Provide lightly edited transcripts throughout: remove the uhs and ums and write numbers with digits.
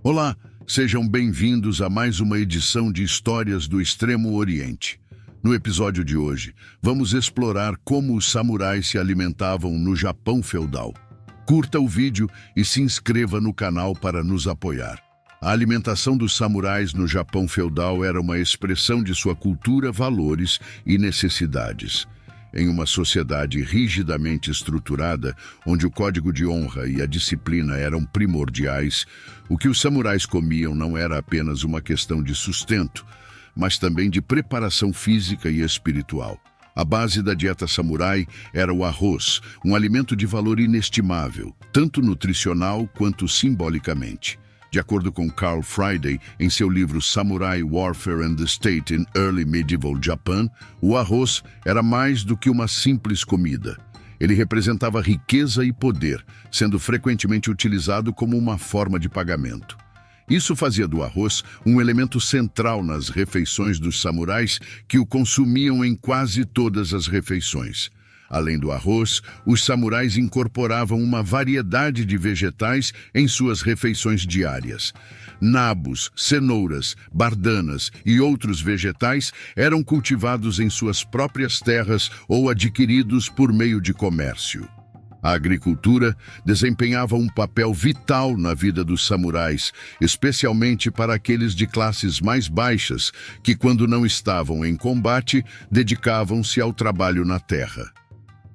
Olá, sejam bem-vindos a mais uma edição de Histórias do Extremo Oriente. No episódio de hoje, vamos explorar como os samurais se alimentavam no Japão feudal. Curta o vídeo e se inscreva no canal para nos apoiar. A alimentação dos samurais no Japão feudal era uma expressão de sua cultura, valores e necessidades. Em uma sociedade rigidamente estruturada, onde o código de honra e a disciplina eram primordiais, o que os samurais comiam não era apenas uma questão de sustento, mas também de preparação física e espiritual. A base da dieta samurai era o arroz, um alimento de valor inestimável, tanto nutricional quanto simbolicamente. De acordo com Carl Friday, em seu livro Samurai Warfare and the State in Early Medieval Japan, o arroz era mais do que uma simples comida. Ele representava riqueza e poder, sendo frequentemente utilizado como uma forma de pagamento. Isso fazia do arroz um elemento central nas refeições dos samurais, que o consumiam em quase todas as refeições. Além do arroz, os samurais incorporavam uma variedade de vegetais em suas refeições diárias. Nabos, cenouras, bardanas e outros vegetais eram cultivados em suas próprias terras ou adquiridos por meio de comércio. A agricultura desempenhava um papel vital na vida dos samurais, especialmente para aqueles de classes mais baixas, que, quando não estavam em combate, dedicavam-se ao trabalho na terra.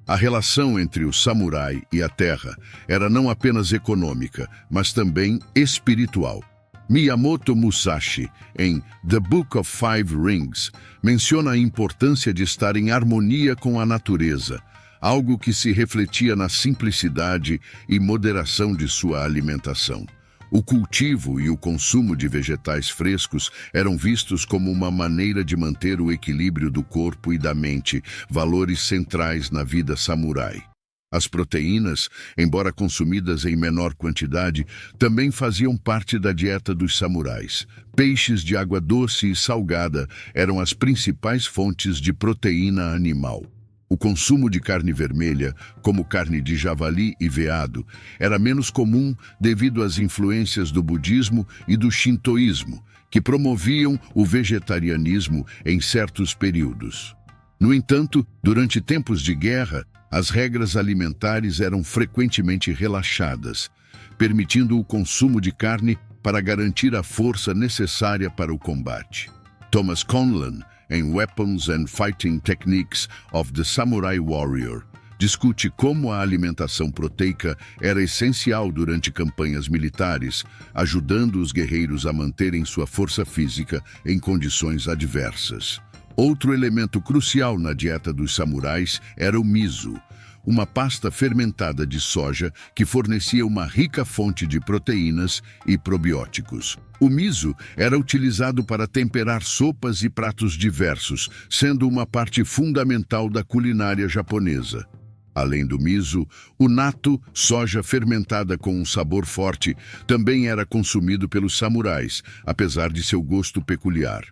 A relação entre o samurai e a terra era não apenas econômica, mas também espiritual. Miyamoto Musashi, em The Book of Five Rings, menciona a importância de estar em harmonia com a natureza, algo que se refletia na simplicidade e moderação de sua alimentação. O cultivo e o consumo de vegetais frescos eram vistos como uma maneira de manter o equilíbrio do corpo e da mente, valores centrais na vida samurai. As proteínas, embora consumidas em menor quantidade, também faziam parte da dieta dos samurais. Peixes de água doce e salgada eram as principais fontes de proteína animal. O consumo de carne vermelha, como carne de javali e veado, era menos comum devido às influências do budismo e do shintoísmo, que promoviam o vegetarianismo em certos períodos. No entanto, durante tempos de guerra, as regras alimentares eram frequentemente relaxadas, permitindo o consumo de carne para garantir a força necessária para o combate. Thomas Conlon, em Weapons and Fighting Techniques of the Samurai Warrior, discute como a alimentação proteica era essencial durante campanhas militares, ajudando os guerreiros a manterem sua força física em condições adversas. Outro elemento crucial na dieta dos samurais era o miso, uma pasta fermentada de soja que fornecia uma rica fonte de proteínas e probióticos. O miso era utilizado para temperar sopas e pratos diversos, sendo uma parte fundamental da culinária japonesa. Além do miso, o natto, soja fermentada com um sabor forte, também era consumido pelos samurais, apesar de seu gosto peculiar.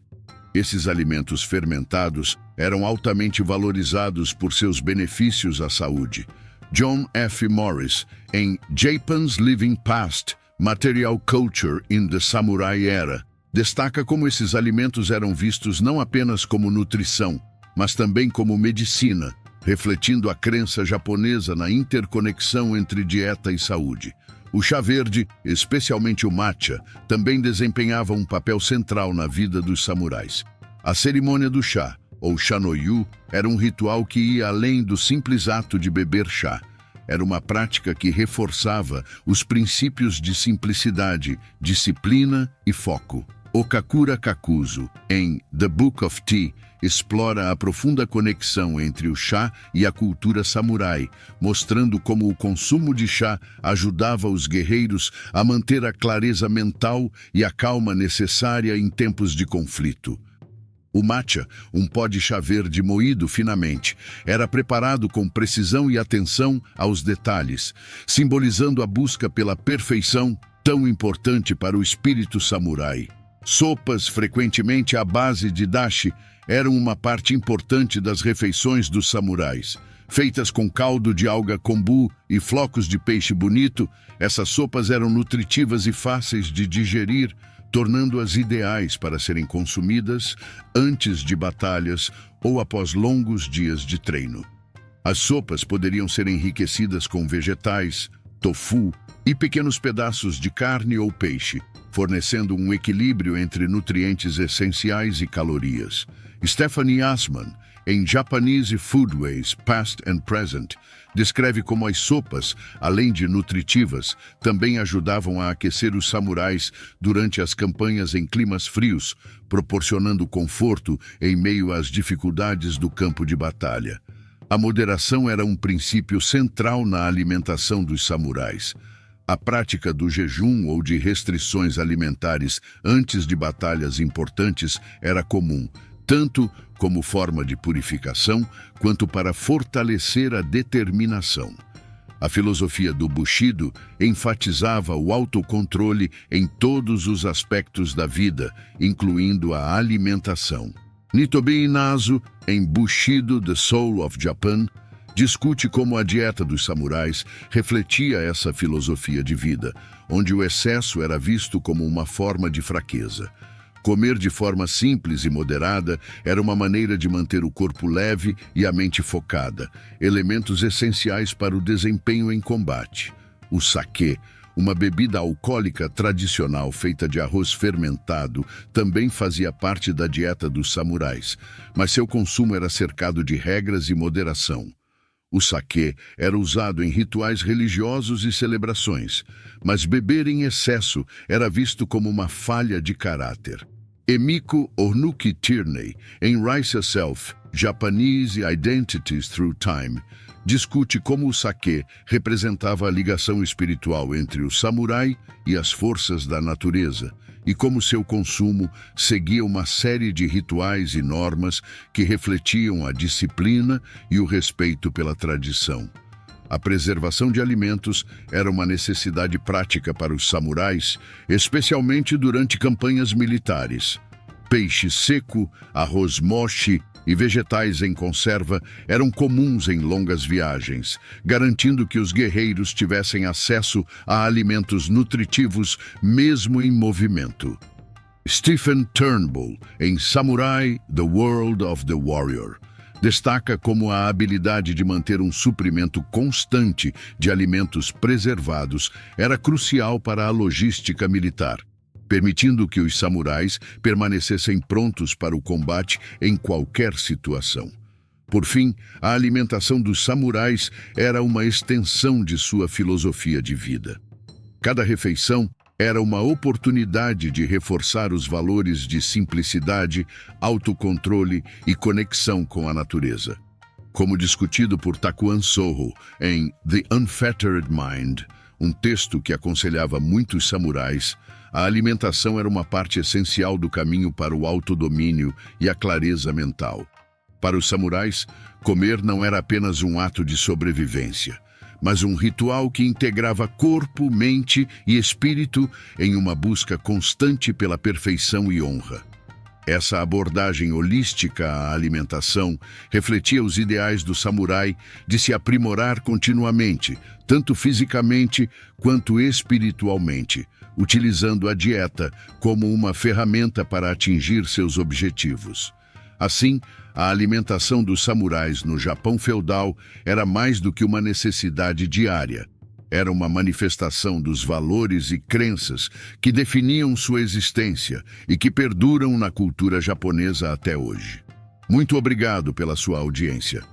Esses alimentos fermentados eram altamente valorizados por seus benefícios à saúde. John F. Morris, em Japan's Living Past, Material Culture in the Samurai Era, destaca como esses alimentos eram vistos não apenas como nutrição, mas também como medicina, refletindo a crença japonesa na interconexão entre dieta e saúde. O chá verde, especialmente o matcha, também desempenhava um papel central na vida dos samurais. A cerimônia do chá, ou chanoyu, era um ritual que ia além do simples ato de beber chá. Era uma prática que reforçava os princípios de simplicidade, disciplina e foco. Okakura Kakuzu, em The Book of Tea, explora a profunda conexão entre o chá e a cultura samurai, mostrando como o consumo de chá ajudava os guerreiros a manter a clareza mental e a calma necessária em tempos de conflito. O matcha, um pó de chá verde moído finamente, era preparado com precisão e atenção aos detalhes, simbolizando a busca pela perfeição tão importante para o espírito samurai. Sopas, frequentemente à base de dashi, eram uma parte importante das refeições dos samurais. Feitas com caldo de alga kombu e flocos de peixe bonito, essas sopas eram nutritivas e fáceis de digerir, tornando-as ideais para serem consumidas antes de batalhas ou após longos dias de treino. As sopas poderiam ser enriquecidas com vegetais, tofu e pequenos pedaços de carne ou peixe, fornecendo um equilíbrio entre nutrientes essenciais e calorias. Stephanie Assman, em Japanese Foodways, Past and Present, descreve como as sopas, além de nutritivas, também ajudavam a aquecer os samurais durante as campanhas em climas frios, proporcionando conforto em meio às dificuldades do campo de batalha. A moderação era um princípio central na alimentação dos samurais. A prática do jejum ou de restrições alimentares antes de batalhas importantes era comum, tanto como forma de purificação, quanto para fortalecer a determinação. A filosofia do Bushido enfatizava o autocontrole em todos os aspectos da vida, incluindo a alimentação. Nitobe Inazu, em Bushido, The Soul of Japan, discute como a dieta dos samurais refletia essa filosofia de vida, onde o excesso era visto como uma forma de fraqueza. Comer de forma simples e moderada era uma maneira de manter o corpo leve e a mente focada, elementos essenciais para o desempenho em combate. O saquê, uma bebida alcoólica tradicional feita de arroz fermentado, também fazia parte da dieta dos samurais, mas seu consumo era cercado de regras e moderação. O saquê era usado em rituais religiosos e celebrações, mas beber em excesso era visto como uma falha de caráter. Emiko Onuki Tierney, em Rise Yourself, Japanese Identities Through Time, discute como o saquê representava a ligação espiritual entre o samurai e as forças da natureza, e como seu consumo seguia uma série de rituais e normas que refletiam a disciplina e o respeito pela tradição. A preservação de alimentos era uma necessidade prática para os samurais, especialmente durante campanhas militares. Peixe seco, arroz mochi e vegetais em conserva eram comuns em longas viagens, garantindo que os guerreiros tivessem acesso a alimentos nutritivos mesmo em movimento. Stephen Turnbull, em Samurai: The World of the Warrior, destaca como a habilidade de manter um suprimento constante de alimentos preservados era crucial para a logística militar, permitindo que os samurais permanecessem prontos para o combate em qualquer situação. Por fim, a alimentação dos samurais era uma extensão de sua filosofia de vida. Cada refeição era uma oportunidade de reforçar os valores de simplicidade, autocontrole e conexão com a natureza. Como discutido por Takuan Soho em The Unfettered Mind, um texto que aconselhava muitos samurais, a alimentação era uma parte essencial do caminho para o autodomínio e a clareza mental. Para os samurais, comer não era apenas um ato de sobrevivência, mas um ritual que integrava corpo, mente e espírito em uma busca constante pela perfeição e honra. Essa abordagem holística à alimentação refletia os ideais do samurai de se aprimorar continuamente, tanto fisicamente quanto espiritualmente, utilizando a dieta como uma ferramenta para atingir seus objetivos. Assim, a alimentação dos samurais no Japão feudal era mais do que uma necessidade diária. Era uma manifestação dos valores e crenças que definiam sua existência e que perduram na cultura japonesa até hoje. Muito obrigado pela sua audiência.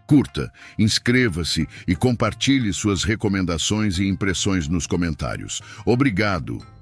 Curta, inscreva-se e compartilhe suas recomendações e impressões nos comentários. Obrigado!